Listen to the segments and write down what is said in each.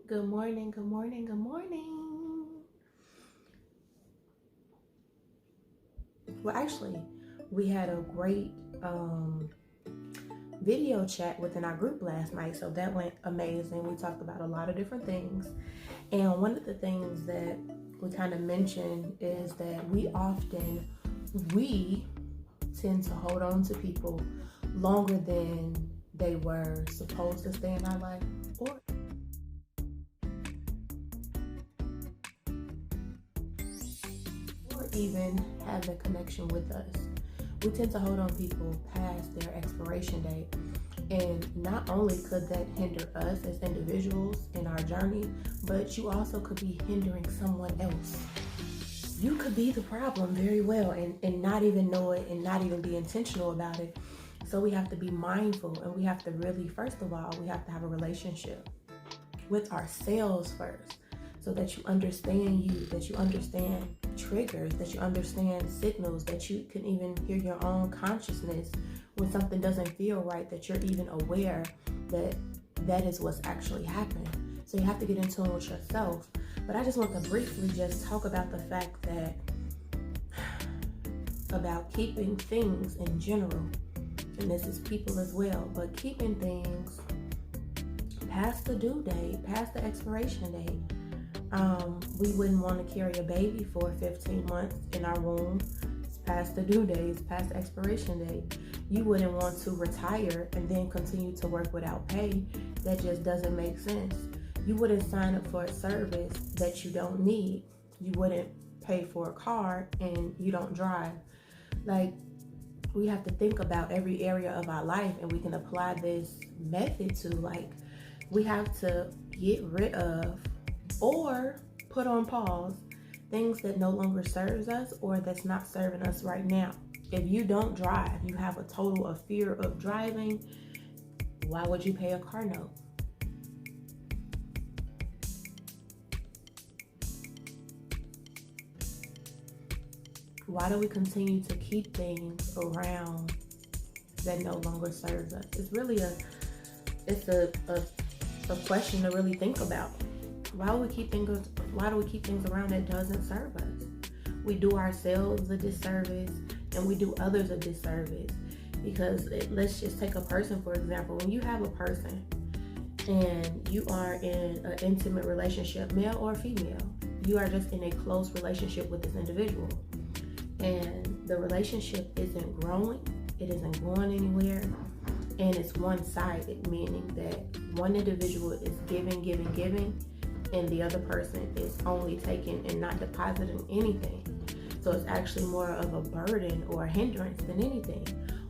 Good morning, good morning, good morning. Well, actually, we had a great video chat within our group last night, so that went amazing. We talked about a lot of different things, and one of the things that we kind of mentioned is that we tend to hold on to people longer than they were supposed to stay in our life, or even have a connection with us. We tend to hold on people past their expiration date. And not only could that hinder us as individuals in our journey, but you also could be hindering someone else. You could be the problem very well and not even know it and not even be intentional about it. So we have to be mindful, and we have to really, first of all, we have to have a relationship with ourselves first, so that you understand you, that you understand triggers, that you understand signals, that you can even hear your own consciousness when something doesn't feel right, that you're even aware that that is what's actually happening. So you have to get in tune with yourself. But I just want to briefly just talk about the fact that about keeping things in general, and this is people as well, but keeping things past the due date, past the expiration date. We wouldn't want to carry a baby for 15 months in our womb. It's past the due date, it's past the expiration date. You wouldn't want to retire and then continue to work without pay. That just doesn't make sense. You wouldn't sign up for a service that you don't need. You wouldn't pay for a car and you don't drive. Like, we have to think about every area of our life, and we can apply this method to, like, we have to get rid of or put on pause things that no longer serves us or that's not serving us right now. If you don't drive, you have a total of fear of driving, why would you pay a car note? Why do we continue to keep things around that no longer serves us? It's really a question to really think about. Why do we keep things around that doesn't serve us? We do ourselves a disservice, and we do others a disservice. Because let's just take a person, for example. When you have a person and you are in an intimate relationship, male or female, you are just in a close relationship with this individual, and the relationship isn't growing, it isn't going anywhere, and it's one-sided, meaning that one individual is giving, and the other person is only taking and not depositing anything. So it's actually more of a burden or a hindrance than anything.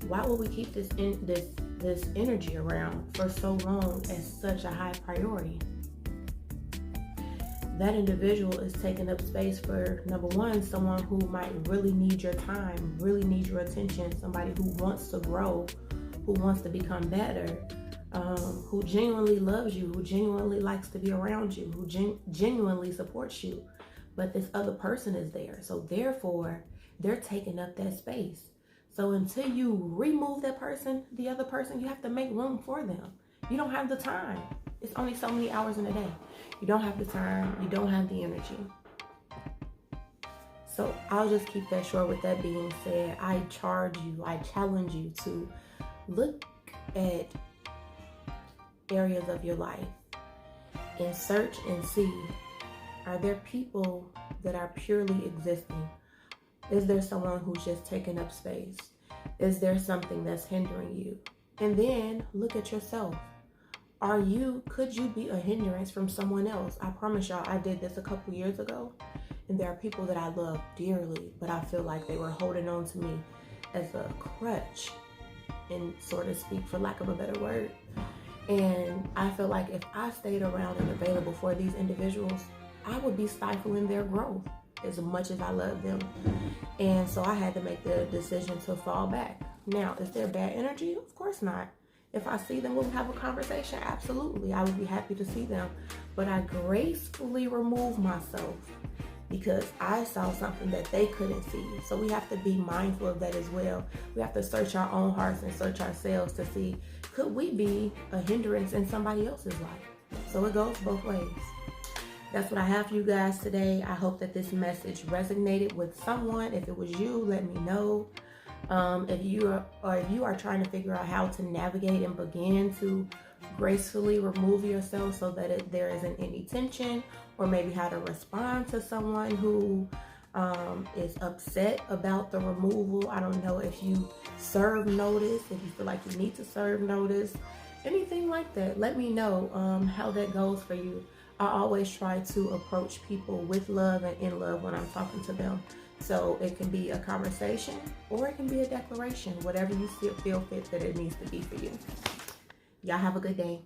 Why would we keep this energy around for so long as such a high priority? That individual is taking up space for, number one, someone who might really need your time, really need your attention, somebody who wants to grow, who wants to become better, who genuinely loves you, who genuinely likes to be around you, who genuinely supports you. But this other person is there. So therefore, they're taking up that space. So until you remove that person, the other person, you have to make room for them. You don't have the time. It's only so many hours in a day. You don't have the time. You don't have the energy. So I'll just keep that short. With that being said, I challenge you to look at areas of your life and search and see, are there people that are purely existing? Is there someone who's just taking up space? Is there something that's hindering you? And then look at yourself. Could you be a hindrance from someone else? I promise y'all, I did this a couple years ago, and there are people that I love dearly, but I feel like they were holding on to me as a crutch, and sort of speak, for lack of a better word. And I feel like if I stayed around and available for these individuals, I would be stifling their growth as much as I love them. And so I had to make the decision to fall back. Now, is there bad energy? Of course not. If I see them, we'll have a conversation. Absolutely. I would be happy to see them. But I gracefully remove myself because I saw something that they couldn't see. So we have to be mindful of that as well. We have to search our own hearts and search ourselves to see, could we be a hindrance in somebody else's life? So it goes both ways. That's what I have for you guys today. I hope that this message resonated with someone. If it was you, let me know. If you are trying to figure out how to navigate and begin to gracefully remove yourself so that there isn't any tension, or maybe how to respond to someone who is upset about the removal. I don't know if you serve notice, if you feel like you need to serve notice, anything like that. Let me know how that goes for you. I always try to approach people with love and in love when I'm talking to them. So it can be a conversation or it can be a declaration, whatever you feel fit that it needs to be for you. Y'all have a good day.